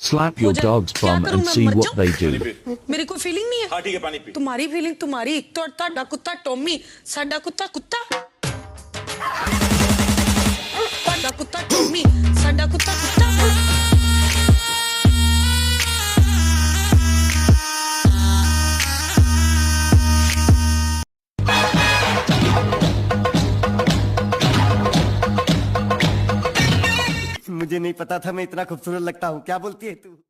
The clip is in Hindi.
Slap हो your जाए। dog's क्या bum करूं and मैं, see मर what जाऊं? they do. मेरी कोई फीलिंग नहीं है। हाँ ठीक है, पानी पी। तुम्हारी फीलिंग तुम्हारी, एक तो ਤੁਹਾਡਾ ਕੁੱਤਾ ਟੋਮੀ, ਸਾਡਾ ਕੁੱਤਾ ਕੁੱਤਾ। ਤੁਹਾਡਾ ਕੁੱਤਾ ਟੋਮੀ, ਸਾਡਾ ਕੁੱਤਾ ਕੁੱਤਾ। मुझे नहीं पता था मैं इतना खूबसूरत लगता हूँ। क्या बोलती है तू?